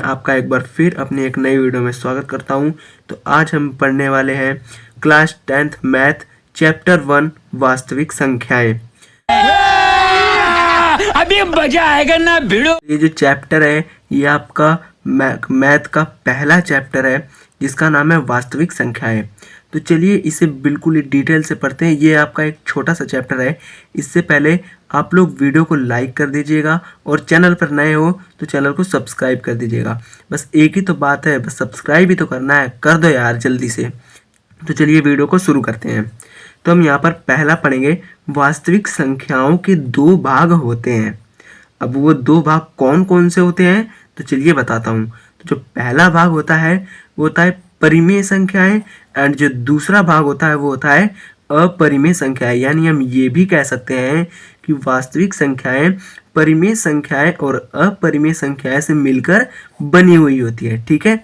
आपका एक बार फिर अपनी एक नई वीडियो में स्वागत करता हूं। तो आज हम पढ़ने वाले हैं क्लास 10th मैथ चैप्टर 1 वास्तविक संख्याएं। अभी मजा आएगा ना भिड़ो। ये जो चैप्टर है ये आपका मैथ का पहला चैप्टर है जिसका नाम है वास्तविक संख्याएं। तो चलिए इसे बिल्कुल ही डिटेल से पढ़ते हैं। ये आपका एक छोटा सा चैप्टर है। इससे पहले आप लोग वीडियो को लाइक कर दीजिएगा और चैनल पर नए हो तो चैनल को सब्सक्राइब कर दीजिएगा। बस एक ही तो बात है, बस सब्सक्राइब ही तो करना है, कर दो यार जल्दी से। तो चलिए वीडियो को शुरू करते हैं। तो हम यहाँ पर पहला पढ़ेंगे, वास्तविक संख्याओं के दो भाग होते हैं। अब वो दो भाग कौन कौन से होते हैं तो चलिए बताता हूँ। तो जो पहला भाग होता है वो होता है परिमेय संख्याएं, एंड जो दूसरा भाग होता है वो होता है अपरिमेय संख्याएं। यानी हम ये भी कह सकते हैं कि वास्तविक संख्याएं परिमेय संख्याएं और अपरिमेय संख्याएं से मिलकर बनी हुई होती है। ठीक है,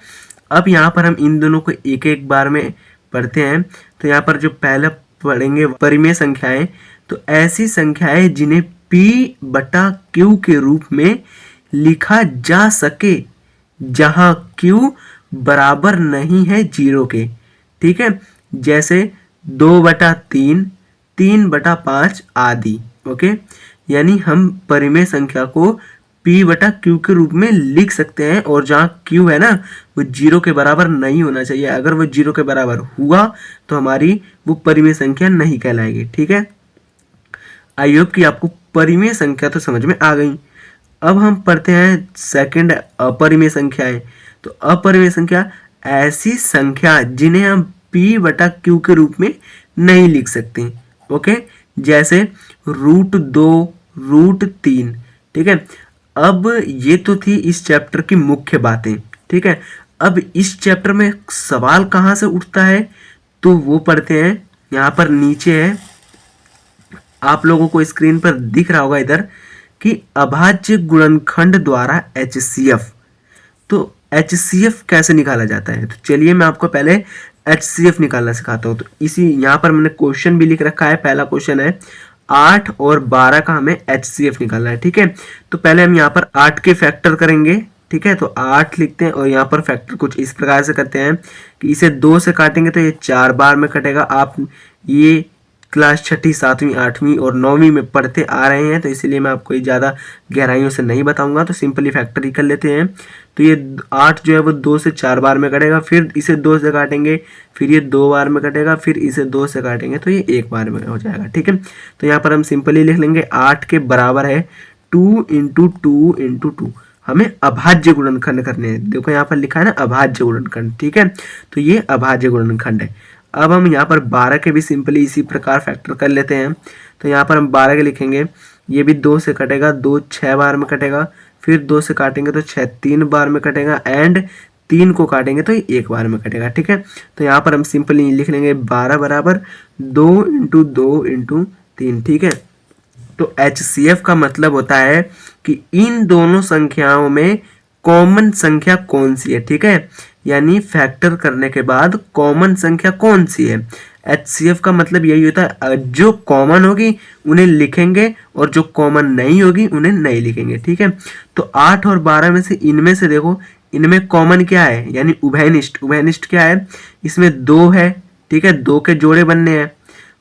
अब यहाँ पर हम इन दोनों को एक एक बार में पढ़ते हैं। तो यहाँ पर जो पहला पढ़ेंगे परिमेय संख्याएं, तो ऐसी संख्याएं जिन्हें P/Q के रूप में लिखा जा सके जहां Q बराबर नहीं है 0 के। ठीक है, जैसे 2/3, 3/5 आदि। ओके, यानी हम परिमेय संख्या को P/Q के रूप में लिख सकते हैं और जहाँ Q है ना वो 0 के बराबर नहीं होना चाहिए। अगर वो 0 के बराबर हुआ तो हमारी वो परिमेय संख्या नहीं कहलाएगी। ठीक है, आई होप कि आपको परिमेय संख्या तो समझ में आ गई। अब हम पढ़ते हैं सेकंड, अपरिमेय संख्याएं। तो अपरिमेय संख्या ऐसी संख्या जिन्हें हम P/Q के रूप में नहीं लिख सकते। ओके, जैसे √2, √3। ठीक है, अब ये तो थी इस चैप्टर की मुख्य बातें। ठीक है, अब इस चैप्टर में सवाल कहाँ से उठता है तो वो पढ़ते हैं। यहाँ पर नीचे है, आप लोगों को स्क्रीन पर दिख रहा होगा इधर कि अभाज्य गुणनखंड द्वारा HCF। तो HCF कैसे निकाला जाता है तो चलिए मैं आपको पहले HCF निकालना सिखाता हूँ। तो इसी यहाँ पर मैंने क्वेश्चन भी लिख रखा है। पहला क्वेश्चन है 8 और 12 का हमें HCF निकालना है। ठीक है, तो पहले हम यहाँ पर 8 के फैक्टर करेंगे। ठीक है, तो 8 लिखते हैं और यहाँ पर फैक्टर कुछ इस प्रकार से करते हैं कि इसे 2 से काटेंगे तो ये 4 बार में कटेगा। आप ये क्लास 6ठी, 7वीं, 8वीं और 9वीं में पढ़ते आ रहे हैं तो इसलिए मैं आपको ये ज़्यादा गहराइयों से नहीं बताऊंगा। तो सिंपली फैक्टर ही कर लेते हैं। तो ये 8 जो है वो 2 से 4 बार में कटेगा, फिर इसे 2 से काटेंगे, फिर ये 2 बार में कटेगा, फिर इसे 2 से काटेंगे तो ये 1 बार में हो जाएगा। ठीक है, तो यहाँ पर हम सिंपली लिख लेंगे 8 के बराबर है 2 × 2 × 2। हमें अभाज्य गुणनखंड करने हैं। देखो यहाँ पर लिखा है ना अभाज्य गुणनखंड। ठीक है, तो ये अभाज्य गुणनखंड है। अब हम यहाँ पर 12 के भी सिंपली इसी प्रकार फैक्टर कर लेते हैं। तो यहाँ पर हम 12 के लिखेंगे, ये भी 2 से कटेगा, 2 6 बार में कटेगा, फिर 2 से काटेंगे तो 6 3 बार में कटेगा, एंड 3 को काटेंगे तो 1 बार में कटेगा। ठीक है, तो यहाँ पर हम सिंपली लिख लेंगे 12 बराबर 2 × 2 × 3। ठीक है, तो HCF का मतलब होता है कि इन दोनों संख्याओं में कॉमन संख्या कौन सी है। ठीक है, यानी फैक्टर करने के बाद कॉमन संख्या कौन सी है। HCF का मतलब यही होता है जो कॉमन होगी उन्हें लिखेंगे और जो कॉमन नहीं होगी उन्हें नहीं लिखेंगे। ठीक है, तो 8 और 12 में से इनमें से देखो इनमें कॉमन क्या है, यानी उभयनिष्ठ। उभयनिष्ठ क्या है, इसमें 2 है। ठीक है, 2 के जोड़े बनने हैं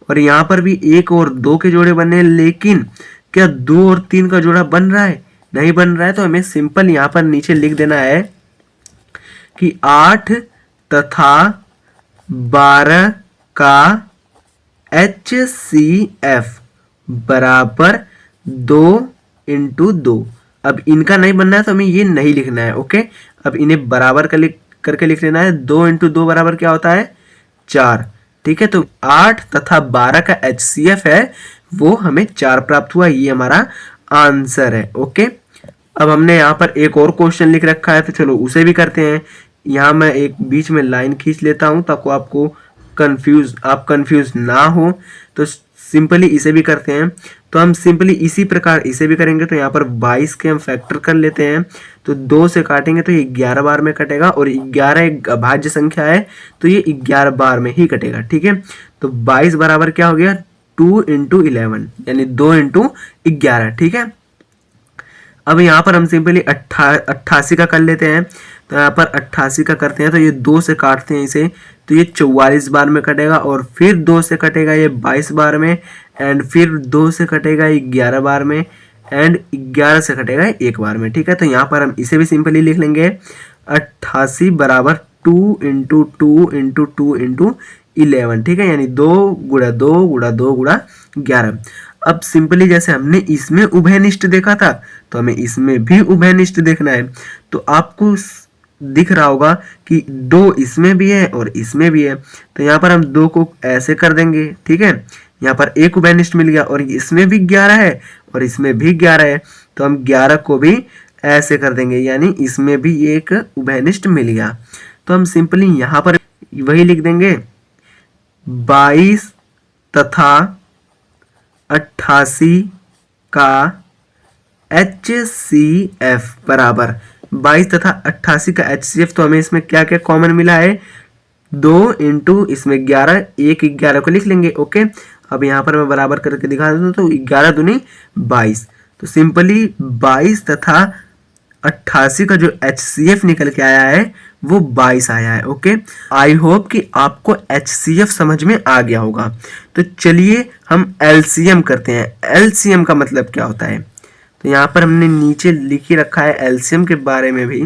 और यहाँ पर भी 1 और 2 के जोड़े बनने हैं। लेकिन क्या 2 और 3 का जोड़ा बन रहा है, नहीं बन रहा है। तो हमें सिंपल यहाँ पर नीचे लिख देना है कि 8 तथा 12 का HCF बराबर 2 × 2। अब इनका नहीं बनना है तो हमें ये नहीं लिखना है। ओके, अब इन्हें बराबर करके लिख लेना है। 2 × 2 बराबर क्या होता है, 4। ठीक है, तो 8 तथा 12 का HCF है वो हमें 4 प्राप्त हुआ। ये हमारा आंसर है। ओके, अब हमने यहाँ पर एक और क्वेश्चन लिख रखा है तो चलो उसे भी करते हैं। यहाँ मैं एक बीच में लाइन खींच लेता हूँ ताकि आपको कंफ्यूज ना हो। तो सिंपली इसे भी करते हैं। तो हम सिंपली इसी प्रकार इसे भी करेंगे। तो यहाँ पर 22 के हम फैक्टर कर लेते हैं। तो 2 से काटेंगे तो ये 11 बार में कटेगा और 11 एक अभाज्य संख्या है तो ये 11 बार में ही कटेगा। ठीक है, तो 22 बराबर क्या हो गया, 2 × 11 यानी 2 × 11। ठीक है, अब यहाँ पर हम सिंपली 88 का कर लेते हैं। तो यहाँ पर 88 का करते हैं तो ये 2 से काटते हैं इसे, तो ये 44 बार में कटेगा, और फिर 2 से कटेगा ये 22 बार में, एंड फिर 2 से कटेगा ये 11 बार में, एंड 11 से कटेगा 1 बार में। ठीक है, तो यहाँ पर हम इसे भी सिंपली लिख लेंगे 88 बराबर 2 इंटू 2 इंटू 2 इंटू 11। ठीक है, यानी 2 गुणा 2 गुणा 2 गुणा 11। अब सिंपली जैसे हमने इसमें उभयनिष्ठ देखा था तो हमें इसमें भी उभयनिष्ठ देखना है। तो आपको दिख रहा होगा कि 2 इसमें भी है और इसमें भी है, तो यहाँ पर हम 2 को ऐसे कर देंगे। ठीक है, यहाँ पर एक उभयनिष्ठ मिल गया, और इसमें भी 11 है और इसमें भी 11 है, तो हम 11 को भी ऐसे कर देंगे, यानी इसमें भी एक उभयनिष्ठ मिल गया। तो हम सिंपली यहाँ पर वही लिख देंगे 22 तथा 88 का HCF बराबर 22 तथा 88 का HCF। तो हमें इसमें क्या क्या कॉमन मिला है, 2 इंटू इसमें 11, 11 को लिख लेंगे। ओके, अब यहाँ पर मैं बराबर करके दिखा दूँ तो 11 दूनी 22, तो सिंपली 22 तथा 88 का जो HCF निकल के आया है वो 22 आया है। ओके, आई होप कि आपको HCF समझ में आ गया होगा। तो चलिए हम LCM करते हैं। LCM का मतलब क्या होता है, तो यहाँ पर हमने नीचे लिख ही रखा है LCM के बारे में भी।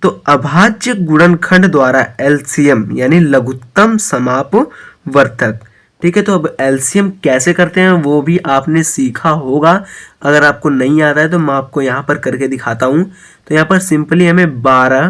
तो अभाज्य गुणनखंड द्वारा LCM यानी लघुत्तम समापवर्तक। ठीक है, तो अब LCM कैसे करते हैं वो भी आपने सीखा होगा। अगर आपको नहीं आता है तो मैं आपको यहाँ पर करके दिखाता हूँ। तो यहाँ पर सिंपली हमें 12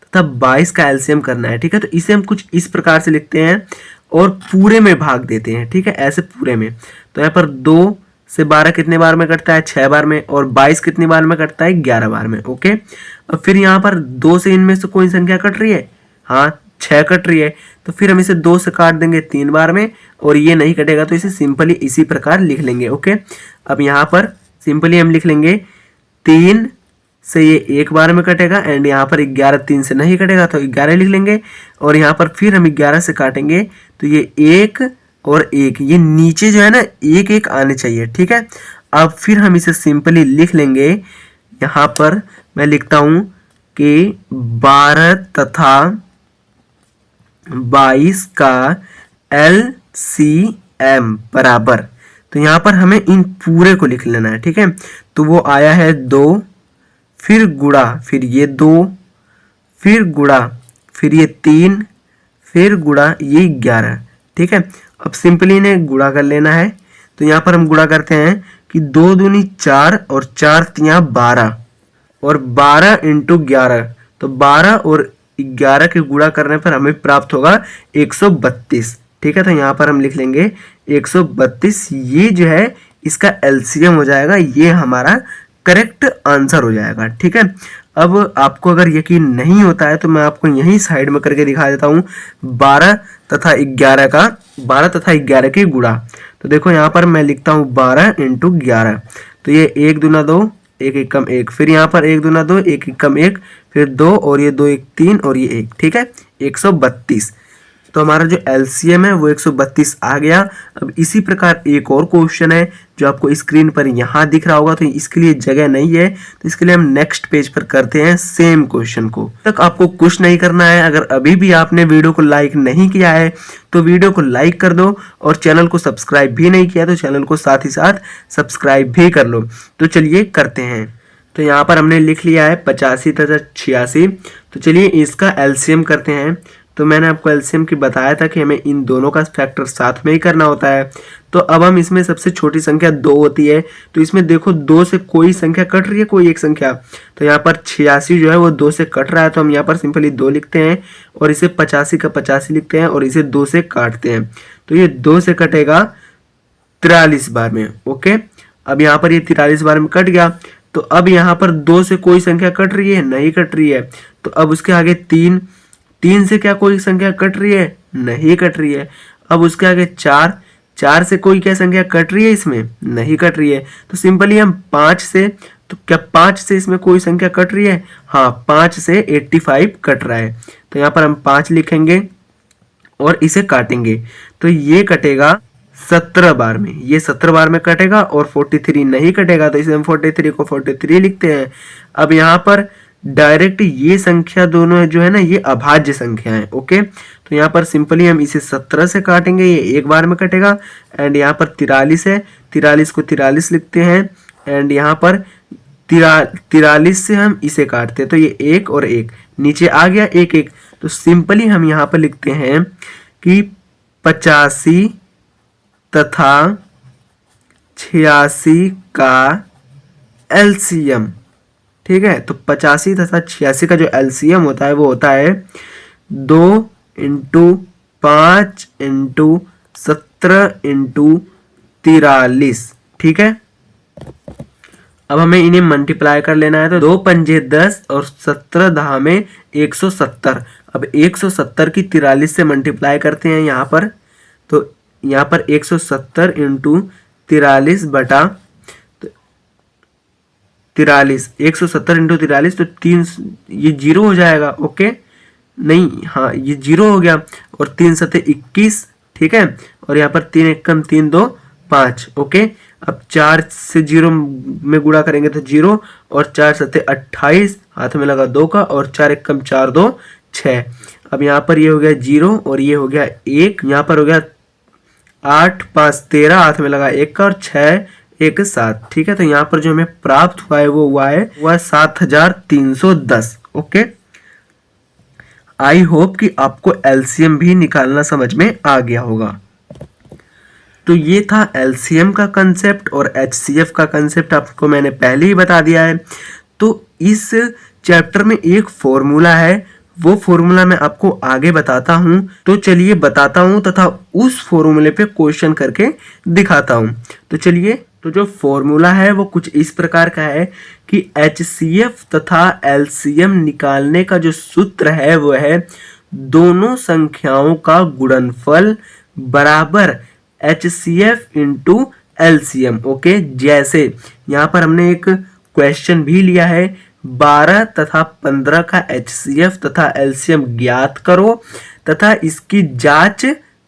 तथा 22 का LCM करना है। ठीक है, तो इसे हम कुछ इस प्रकार से लिखते हैं और पूरे में भाग देते हैं। ठीक है, ऐसे पूरे में। तो यहाँ पर 2 से 12 कितने बार में कटता है, 6 बार में, और 22 कितनी बार में कटता है, 11 बार में। ओके, अब फिर यहाँ पर 2 से इनमें से कोई संख्या कट रही है, हाँ 6 कट रही है, तो फिर हम इसे 2 से काट देंगे 3 बार में, और ये नहीं कटेगा तो इसे सिंपली इसी प्रकार लिख लेंगे। ओके, अब यहाँ पर सिंपली हम लिख लेंगे 3 से ये 1 बार में कटेगा, एंड यहाँ पर 11 3 से नहीं कटेगा तो 11 लिख लेंगे, और यहाँ पर फिर हम 11 से काटेंगे तो ये 1 और 1, ये नीचे जो है ना 1 1 आने चाहिए। ठीक है, अब फिर हम इसे सिंपली लिख लेंगे। यहाँ पर मैं लिखता हूँ कि 12 तथा 22 का LCM बराबर, तो यहाँ पर हमें इन पूरे को लिख लेना है। ठीक है, तो वो आया है 2, फिर गुणा, फिर ये 2, फिर गुणा, फिर ये 3, फिर गुणा ये 11। ठीक है, अब सिंपली इन्हें गुणा कर लेना है। तो यहाँ पर हम गुणा करते हैं कि 2 दूनी 4 और 4 तियां 12, और 12 इंटू 11, तो 12 और 11 के गुणा करने पर हमें प्राप्त होगा 132। ठीक है, तो यहाँ पर हम लिख लेंगे 132, ये जो है इसका LCM हो जाएगा, ये हमारा करेक्ट आंसर हो जाएगा। ठीक है, अब आपको अगर यकीन नहीं होता है तो मैं आपको यहीं साइड में करके दिखा देता हूँ 12 तथा 11 की गुणा। तो देखो यहाँ पर मैं लिखता हूँ 12 इंटू 11, तो ये 1 दूना 2, 1 1 कम 1, फिर यहाँ पर 1 दूना 2, 1 1 कम 1, फिर 2, और ये 2 1 3, और ये 1। ठीक है, 132। तो हमारा जो LCM है वो 132 आ गया। अब इसी प्रकार एक और क्वेश्चन है जो आपको स्क्रीन पर यहाँ दिख रहा होगा, तो इसके लिए जगह नहीं है, तो इसके लिए हम नेक्स्ट पेज पर करते हैं सेम क्वेश्चन को। तक आपको कुछ नहीं करना है। अगर अभी भी आपने वीडियो को लाइक नहीं किया है तो वीडियो को लाइक कर दो, और चैनल को सब्सक्राइब भी नहीं किया तो चैनल को साथ ही साथ सब्सक्राइब भी कर लो। तो चलिए करते हैं। तो यहाँ पर हमने लिख लिया है 85 तथा 86। तो चलिए इसका LCM करते हैं। तो मैंने आपको LCM की बताया था कि हमें इन दोनों का फैक्टर साथ में ही करना होता है। तो अब हम इसमें सबसे छोटी संख्या 2 होती है, तो इसमें देखो 2 से कोई संख्या कट रही है, कोई एक संख्या, तो यहाँ पर 86 जो है वो 2 से कट रहा है, तो हम यहाँ पर सिंपली 2 लिखते हैं, और इसे 85 का 85 लिखते हैं, और इसे 2 से काटते हैं। तो ये 2 से कटेगा 43 बार में। ओके, अब यहाँ पर ये 43 बार में कट गया। तो अब यहाँ पर 2 से कोई संख्या कट रही है, नहीं कट रही है, तो अब उसके आगे 3 से क्या कोई संख्या कट रही है, नहीं कट रही है। अब उसके आगे 4 से कोई क्या संख्या कट रही है, इसमें नहीं कट रही है। तो सिंपली हम 5 से, तो क्या 5 से इसमें कोई संख्या कट रही है, हाँ 5 से 85 कट रहा है। तो यहाँ पर हम 5 लिखेंगे और इसे काटेंगे, तो ये कटेगा 17 बार में, ये 17 बार में कटेगा, और 43 नहीं कटेगा, तो इसे हम 43 को 43 लिखते हैं। अब यहाँ पर डायरेक्ट ये संख्या दोनों जो है ना ये अभाज्य संख्या है। ओके, तो यहाँ पर सिंपली हम इसे 17 से काटेंगे, ये एक बार में कटेगा। एंड यहाँ पर 43 है, 43 को 43 लिखते हैं। एंड यहाँ पर 43 से हम इसे काटते हैं तो ये एक और एक नीचे आ गया, एक एक। तो सिंपली हम यहाँ पर लिखते हैं कि 85 तथा 86 का एलसीएम, ठीक है। तो 85 तथा 86 का जो एलसीएम होता है वो होता है 2 × 5 × 17 × 43, ठीक है। अब हमें इन्हें मल्टीप्लाई कर लेना है, तो 2 पंजे 10 और 17 दहा में 170। अब 170 की 43 से मल्टीप्लाई करते हैं यहाँ पर, तो यहाँ पर 170 × 43 बटा 43, 170 × 43 तो 3, ये 0 हो जाएगा। ओके, नहीं, हाँ ये 0 हो गया। और 3 सते 21, ठीक है। और यहाँ पर 3 एकम 3 2 5। ओके, अब 4 से 0 में गुणा करेंगे तो 0, और 4 सते 28, हाथ में लगा 2 का, और 4 एकम 4 2 6। अब यहाँ पर ये हो गया 0 और ये हो गया 1, यहाँ पर हो गया 8 5 13, हाथ में लगा 1 का, और 6 1 7, ठीक है। तो यहाँ पर जो हमें प्राप्त हुआ है वो हुआ है 7310। ओके, आई होप कि आपको एलसीएम भी निकालना समझ में आ गया होगा। तो ये था एलसीएम का कंसेप्ट, और एचसीएफ का कंसेप्ट आपको मैंने पहले ही बता दिया है। तो इस चैप्टर में एक फॉर्मूला है, वो फॉर्मूला मैं आपको आगे बताता हूं। तो चलिए बताता हूं तथा उस फॉर्मूले पे क्वेश्चन करके दिखाता हूं। तो चलिए, तो जो फॉर्मूला है वो कुछ इस प्रकार का है कि एचसीएफ तथा एलसीएम निकालने का जो सूत्र है वो है दोनों संख्याओं का गुणनफल बराबर एचसीएफ इंटू एलसीएम। ओके, जैसे यहाँ पर हमने एक क्वेश्चन भी लिया है, 12 तथा 15 का एचसीएफ तथा एलसीएम ज्ञात करो तथा इसकी जांच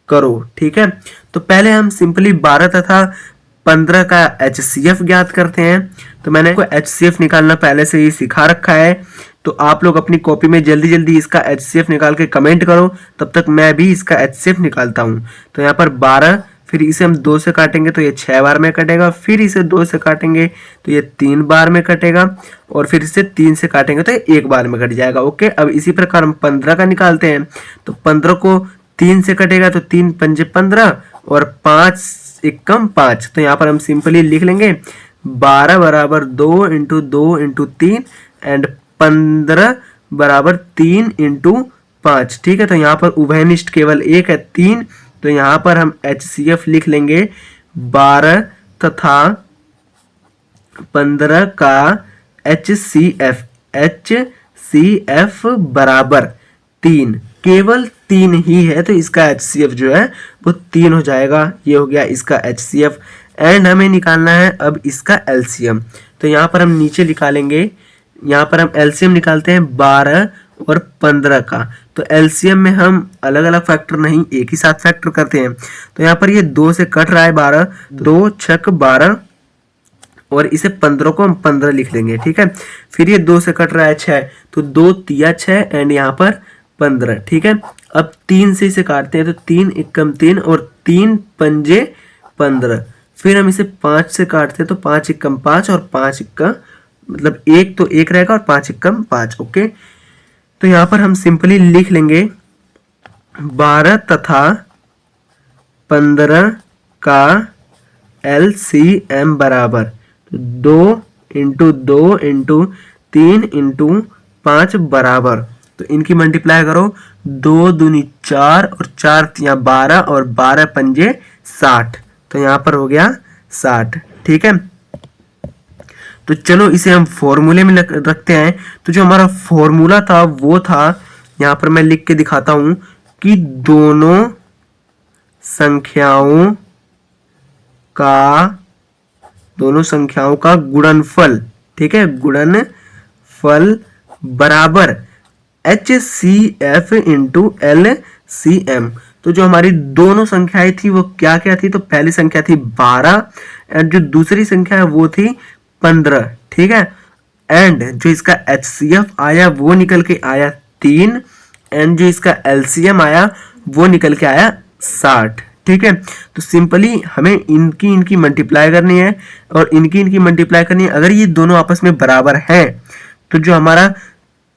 करो, ठीक है। तो पहले हम सिंपली 12 तथा 15 का एचसीएफ ज्ञात करते हैं। तो मैंने को एचसीएफ निकालना पहले से ही सिखा रखा है, तो आप लोग अपनी कॉपी में जल्दी जल्दी इसका एचसीएफ निकाल के कमेंट करो, तब तक मैं भी इसका एचसीएफ निकालता हूँ। तो यहाँ पर 12, फिर इसे हम 2 से काटेंगे तो ये 6 बार में कटेगा, फिर इसे 2 से काटेंगे तो ये 3 बार में कटेगा, और फिर इसे 3 से काटेंगे तो ये 1 बार में कट जाएगा। ओके, अब इसी प्रकार हम 15 का निकालते हैं, तो 15 को 3 से कटेगा तो 3 पंजे 15 और 5 एकम 5। तो यहाँ पर हम सिंपली लिख लेंगे 12 बराबर 2 × 2 × 3 एंड 15 बराबर 3 × 5, ठीक है। तो यहाँ पर उभयनिष्ठ केवल एक है 3, तो यहाँ पर हम एचसीएफ लिख लेंगे 12 तथा 15 का एचसीएफ बराबर 3, केवल 3 ही है, तो इसका एचसीएफ जो है वो 3 हो जाएगा। ये हो गया इसका एचसीएफ। एंड हमें निकालना है अब इसका एलसीएम। तो यहाँ पर हम नीचे निकालेंगे, यहाँ पर हम एलसीएम निकालते हैं 12 और 15 का। तो एलसीएम में हम अलग अलग फैक्टर नहीं, एक ही साथ फैक्टर करते हैं। तो यहाँ पर ये 2 से कट रहा है 12, 2 छक 12, और इसे 15 को हम 15 लिख लेंगे, ठीक है। फिर ये 2 से कट रहा है 6, तो 2 तिया 6 एंड यहाँ पर 15, ठीक है। अब 3 से इसे काटते हैं, तो 3 एकम 3 और 3 पंजे 15। फिर हम इसे 5 से काटते हैं, तो 5 एकम 5 और 5 एकम मतलब 1 तो 1 रहेगा और 5 एकम 5। ओके, तो यहाँ पर हम सिंपली लिख लेंगे 12 तथा 15 का एलसीएम बराबर 2 × 2 × 3 × 5 बराबर, तो इनकी मल्टीप्लाई करो, 2 दूनी 4 और 4 तिया 12 और 12 पंजे 60। तो यहाँ पर हो गया 60, ठीक है। तो चलो इसे हम फॉर्मूले में रखते हैं। तो जो हमारा फॉर्मूला था वो था, यहाँ पर मैं लिख के दिखाता हूं कि दोनों संख्याओं का गुणनफल, ठीक है, गुणनफल बराबर HCF इंटू LCM। तो जो हमारी दोनों संख्याएं थी वो क्या क्या थी, तो पहली संख्या थी 12 और जो दूसरी संख्या है वो थी 15, ठीक है। एंड जो इसका HCF आया वो निकल के आया 3 एंड जो इसका LCM आया वो निकल के आया 60। ठीक है, तो सिंपली हमें इनकी मल्टीप्लाई करनी है और इनकी मल्टीप्लाई करनी है। अगर ये दोनों आपस में बराबर हैं तो जो हमारा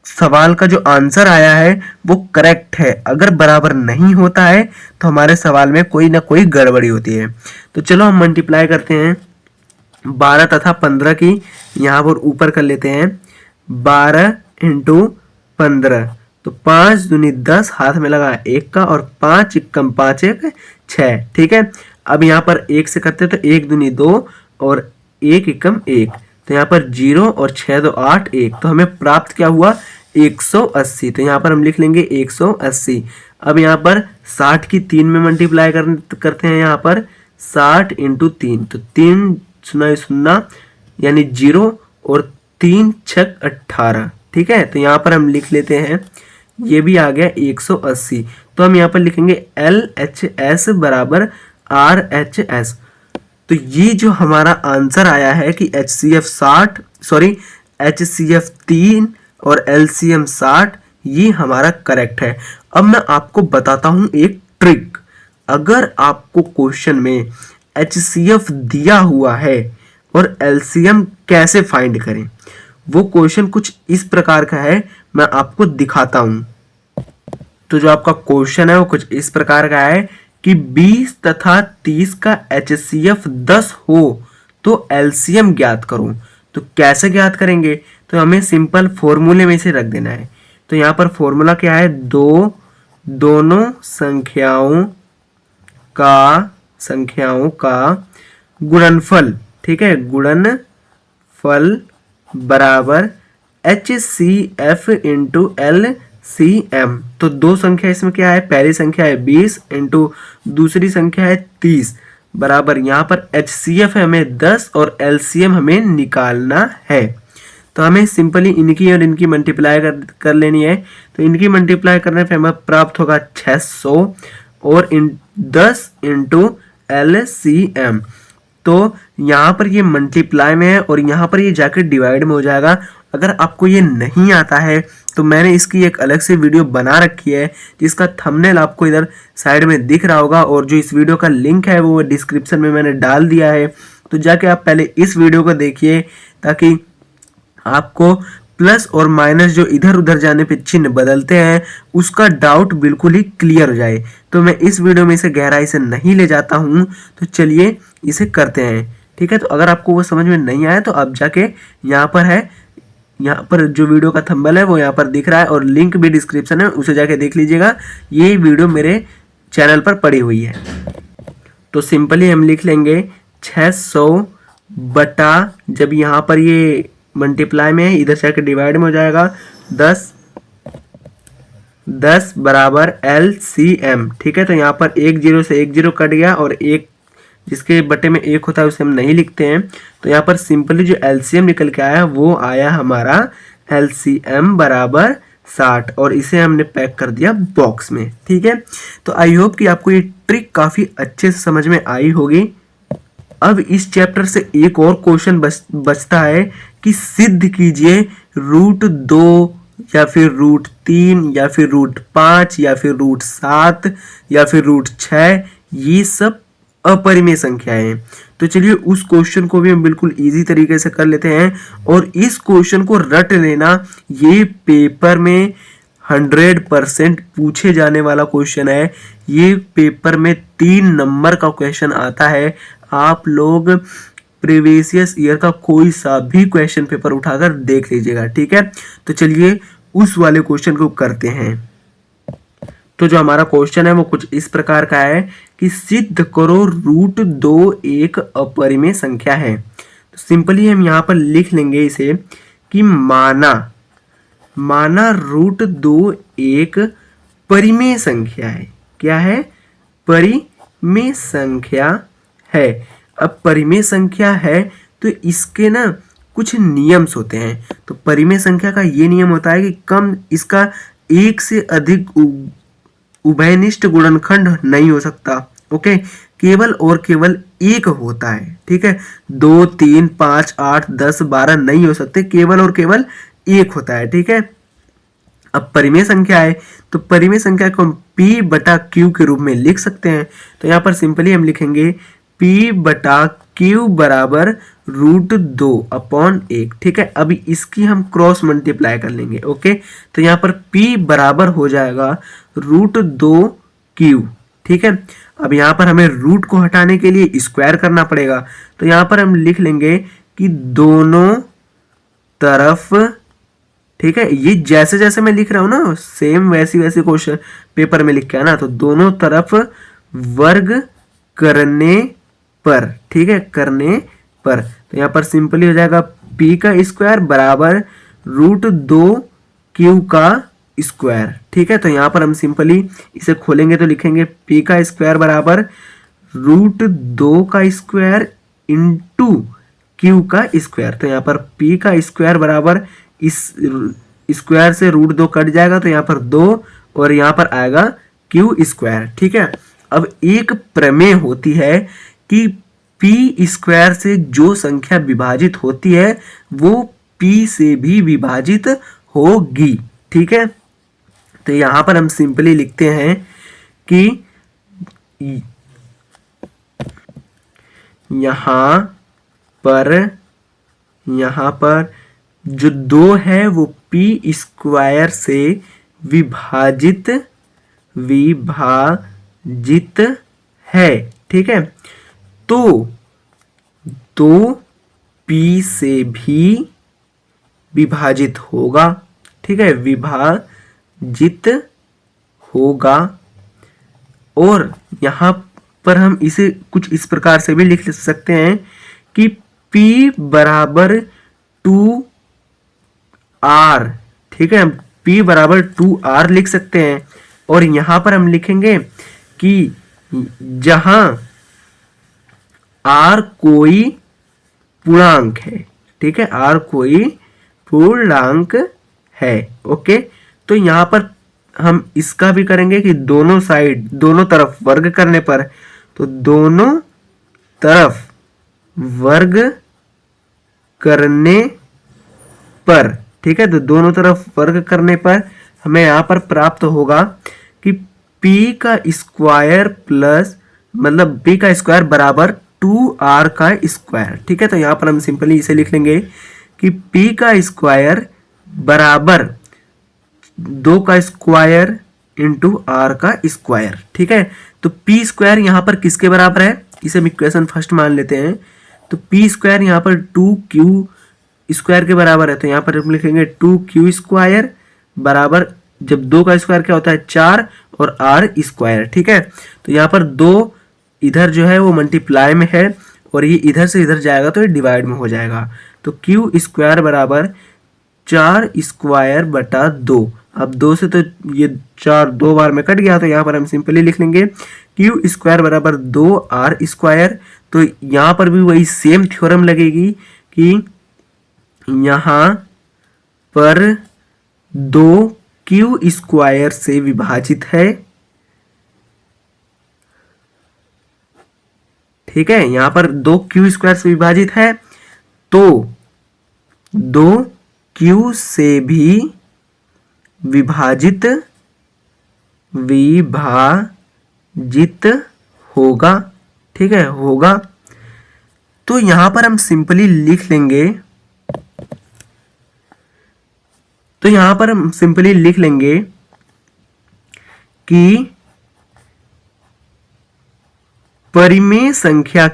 सवाल का जो आंसर आया है वो करेक्ट है। अगर बराबर नहीं होता है तो हमारे सवाल में कोई ना कोई गड़बड़ी होती है। तो चलो हम मल्टीप्लाई करते हैं 12 तथा 15 की, यहाँ पर ऊपर कर लेते हैं 12 इंटू 15, तो 5 दूनी 10, हाथ में लगा 1 का और 5 एकम 5 1 6। ठीक है, अब यहाँ पर 1 से करते हैं तो 1 दूनी 2 और 1 एकम 1, तो यहाँ पर 0 और 6 2 8 1, तो हमें प्राप्त क्या हुआ 180। तो यहाँ पर हम लिख लेंगे 180। अब यहाँ पर 60 की 3 में मल्टीप्लाई करते हैं, यहाँ पर 60 इंटू 3, तो 3 0 0 यानी 0 और 3 6 18। ठीक है, तो यहाँ पर हम लिख लेते हैं, ये भी आ गया 180। तो हम यहाँ पर लिखेंगे LHS बराबर RHS। तो ये जो हमारा आंसर आया है कि HCF 3 और LCM 60, ये हमारा करेक्ट है। अब मैं आपको बताता हूं एक ट्रिक। अगर आपको क्वेश्चन में HCF दिया हुआ है और LCM कैसे फाइंड करें, वो क्वेश्चन कुछ इस प्रकार का है, मैं आपको दिखाता हूं। तो जो आपका क्वेश्चन है वो कुछ इस प्रकार का है कि 20 तथा 30 का HCF 10 हो तो LCM ज्ञात करो। तो कैसे ज्ञात करेंगे, तो हमें सिंपल फॉर्मूले में से रख देना है। तो यहाँ पर फॉर्मूला क्या है, दोनों संख्याओं का गुणनफल। ठीक है, गुणनफल बराबर HCF इंटू LCM। तो दो संख्या इसमें क्या है, पहली संख्या है 20 इंटू दूसरी संख्या है 30 बराबर, यहाँ पर HCF है हमें 10 और LCM हमें निकालना है। तो हमें सिंपली इनकी और इनकी मल्टीप्लाई कर लेनी है। तो इनकी मल्टीप्लाई करने पे हमें प्राप्त होगा 600 और 10 इंटू LCM। तो यहाँ पर ये मल्टीप्लाई में है और यहाँ पर ये जाकर डिवाइड में हो जाएगा। अगर आपको ये नहीं आता है तो मैंने इसकी एक अलग से वीडियो बना रखी है जिसका थंबनेल आपको इधर साइड में दिख रहा होगा और जो इस वीडियो का लिंक है वो डिस्क्रिप्शन में मैंने डाल दिया है। तो जाके आप पहले इस वीडियो को देखिए ताकि आपको प्लस और माइनस जो इधर उधर जाने पे चिन्ह बदलते हैं उसका डाउट बिल्कुल ही क्लियर हो जाए। तो मैं इस वीडियो में इसे गहराई से नहीं ले जाता हूँ, तो चलिए इसे करते हैं। ठीक है, तो अगर आपको वो समझ में नहीं आया तो आप जाके यहाँ पर है, यहाँ पर जो वीडियो का थंबनेल है वो यहाँ पर दिख रहा है और लिंक भी डिस्क्रिप्शन है, उसे जाके देख लीजिएगा। ये वीडियो मेरे चैनल पर पड़ी हुई है। तो सिंपली हम लिख लेंगे 600 बटा, जब यहाँ पर ये मल्टीप्लाई में है इधर से आके डिवाइड में हो जाएगा 10 बराबर LCM। ठीक है, तो यहाँ पर 1 0 से 1 0 कट गया और एक जिसके बटे में 1 होता है उसे हम नहीं लिखते हैं। तो यहाँ पर सिंपली जो LCM निकल के आया वो आया हमारा LCM बराबर 60 और इसे हमने पैक कर दिया बॉक्स में। ठीक है, तो आई होप कि आपको ये ट्रिक काफ़ी अच्छे से समझ में आई होगी। अब इस चैप्टर से एक और क्वेश्चन बचता है कि सिद्ध कीजिए √2 या फिर √3 या फिर √5 या फिर √7 या फिर √6, ये सब अपरिमेय संख्याएं हैं। तो चलिए उस क्वेश्चन को भी हम बिल्कुल इजी तरीके से कर लेते हैं और इस क्वेश्चन को रट लेना, ये पेपर में 100% पूछे जाने वाला क्वेश्चन है। ये पेपर में 3 नंबर का क्वेश्चन आता है। आप लोग प्रीवियस ईयर का कोई सा भी क्वेश्चन पेपर उठाकर देख लीजिएगा। ठीक है, तो चलिए उस वाले क्वेश्चन को करते हैं। तो जो हमारा क्वेश्चन है वो कुछ इस प्रकार का है कि सिद्ध करो √2 एक अपरिमेय संख्या है। तो सिंपली हम यहाँ पर लिख लेंगे इसे कि माना √2 एक परिमेय संख्या है। क्या है, परिमेय संख्या है। अब परिमेय संख्या है तो इसके ना कुछ नियम्स होते हैं। तो परिमेय संख्या का ये नियम होता है कि कम इसका एक से अधिक उभयनिष्ठ गुणनखंड नहीं हो सकता। ओके, केवल और केवल एक होता है, ठीक है। 2, 3, 5, 8, 10, 12 नहीं हो सकते, केवल और केवल एक होता है, ठीक है। अब परिमेय संख्या है, तो परिमेय संख्या को हम p बटा q के रूप में लिख सकते हैं। तो यहाँ पर सिंपली हम लिखेंगे p बटा q बराबर √2/1, ठीक है। अभी इसकी हम क्रॉस मल्टीप्लाई कर लेंगे, ओके। तो यहाँ पर p बराबर हो जाएगा √2q, ठीक है। अब यहाँ पर हमें रूट को हटाने के लिए स्क्वायर करना पड़ेगा, तो यहाँ पर हम लिख लेंगे कि दोनों तरफ, ठीक है, ये जैसे जैसे मैं लिख रहा हूं ना सेम वैसी वैसी क्वेश्चन पेपर में लिख के आना। तो दोनों तरफ वर्ग करने पर, ठीक है, करने पर, तो यहाँ पर सिंपली हो जाएगा p का स्क्वायर बराबर √2q का स्क्वायर, ठीक है। तो यहाँ पर हम सिंपली इसे खोलेंगे तो लिखेंगे p का स्क्वायर बराबर √2 का स्क्वायर इंटू q का स्क्वायर। तो यहाँ पर p का स्क्वायर बराबर इस स्क्वायर से √2 कट जाएगा, तो यहाँ पर 2 और यहाँ पर आएगा q स्क्वायर, ठीक है। अब एक प्रमेय होती है कि p स्क्वायर से जो संख्या विभाजित होती है वो p से भी विभाजित होगी, ठीक है। तो यहाँ पर हम सिंपली लिखते हैं कि यहाँ पर जो 2 है वो p स्क्वायर से विभाजित है, ठीक है। तो p से भी विभाजित होगा, ठीक है, विभाजित होगा। और यहाँ पर हम इसे कुछ इस प्रकार से भी लिख सकते हैं कि p बराबर 2r, ठीक है, हम p बराबर 2r लिख सकते हैं। और यहाँ पर हम लिखेंगे कि जहां r कोई पूर्णांक है, ठीक है, r कोई पूर्णांक है, ओके। तो यहाँ पर हम इसका भी करेंगे कि दोनों साइड, दोनों तरफ वर्ग करने पर, तो दोनों तरफ वर्ग करने पर, ठीक है, तो दोनों तरफ वर्ग करने पर हमें यहाँ पर प्राप्त होगा कि p का स्क्वायर प्लस, मतलब p का स्क्वायर बराबर 2r का स्क्वायर, ठीक है। तो यहाँ पर हम सिंपली इसे लिख लेंगे कि p का स्क्वायर बराबर 2 का स्क्वायर इंटू r का स्क्वायर, ठीक है। तो p स्क्वायर यहाँ पर किसके बराबर है, इसे हम इक्वेशन फर्स्ट मान लेते हैं। तो p स्क्वायर यहाँ पर 2q स्क्वायर के बराबर है, तो यहाँ पर हम लिखेंगे 2q स्क्वायर बराबर, जब 2 का स्क्वायर क्या होता है 4 और r स्क्वायर, ठीक है। तो यहाँ पर 2 इधर जो है वो मल्टीप्लाई में है और ये इधर से इधर जाएगा तो ये डिवाइड में हो जाएगा। तो q स्क्वायर बराबर 4 स्क्वायर बटा 2। अब 2 से तो ये 4 2 बार में कट गया, तो यहाँ पर हम सिंपली लिख लेंगे q स्क्वायर बराबर 2r स्क्वायर। तो यहाँ पर भी वही सेम थ्योरम लगेगी कि यहाँ पर 2q स्क्वायर से विभाजित है, ठीक है, यहाँ पर 2q स्क्वायर से विभाजित है, तो 2q से भी विभाजित होगा, ठीक है, होगा। तो यहां पर हम सिंपली लिख लेंगे, तो यहां पर हम सिंपली लिख लेंगे कि परिमेय संख्या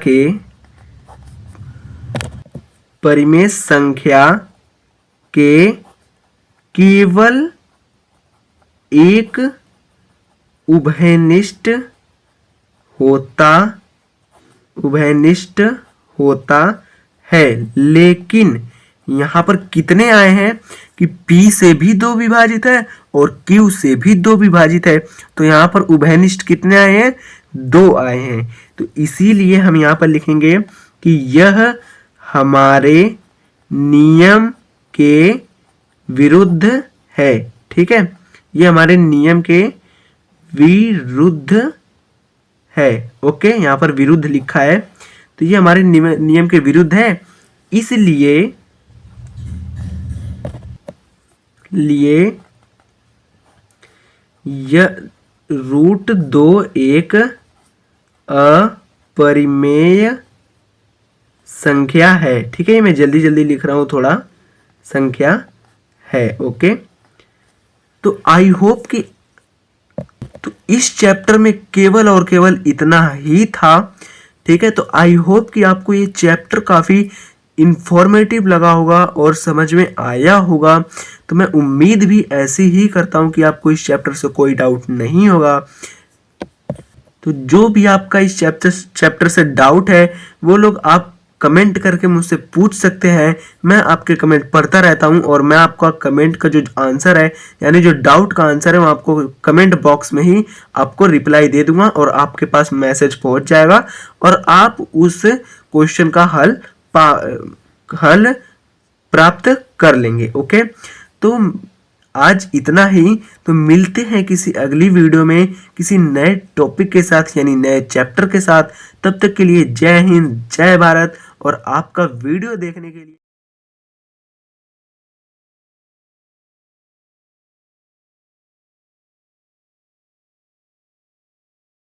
के केवल एक उभयनिष्ठ होता है। लेकिन यहाँ पर कितने आए हैं कि P से भी 2 विभाजित है और Q से भी 2 विभाजित है, तो यहाँ पर उभयनिष्ठ कितने आए हैं, 2 आए हैं। तो इसीलिए हम यहाँ पर लिखेंगे कि यह हमारे नियम के विरुद्ध है, ठीक है, ये हमारे नियम के विरुद्ध है, ओके, यहाँ पर विरुद्ध लिखा है। तो ये हमारे नियम के विरुद्ध है। इसलिए यह √2 एक अपरिमेय संख्या है। ठीक है, मैं जल्दी जल्दी लिख रहा हूं, थोड़ा संख्या है। ओके, तो आई होप कि तो इस चैप्टर में केवल और केवल इतना ही था। ठीक है, तो आई होप कि आपको ये चैप्टर काफ़ी इंफॉर्मेटिव लगा होगा और समझ में आया होगा। तो मैं उम्मीद भी ऐसी ही करता हूँ कि आपको इस चैप्टर से कोई डाउट नहीं होगा। तो जो भी आपका इस चैप्टर से डाउट है वो लोग आप कमेंट करके मुझसे पूछ सकते हैं। मैं आपके कमेंट पढ़ता रहता हूं और मैं आपका कमेंट का जो आंसर है, यानी जो डाउट का आंसर है, वो आपको कमेंट बॉक्स में ही आपको रिप्लाई दे दूंगा और आपके पास मैसेज पहुंच जाएगा और आप उस क्वेश्चन का हल प्राप्त कर लेंगे। ओके, तो आज इतना ही। तो मिलते हैं किसी अगली वीडियो में किसी नए टॉपिक के साथ, यानी नए चैप्टर के साथ। तब तक के लिए जय हिंद, जय भारत और आपका वीडियो देखने के लिए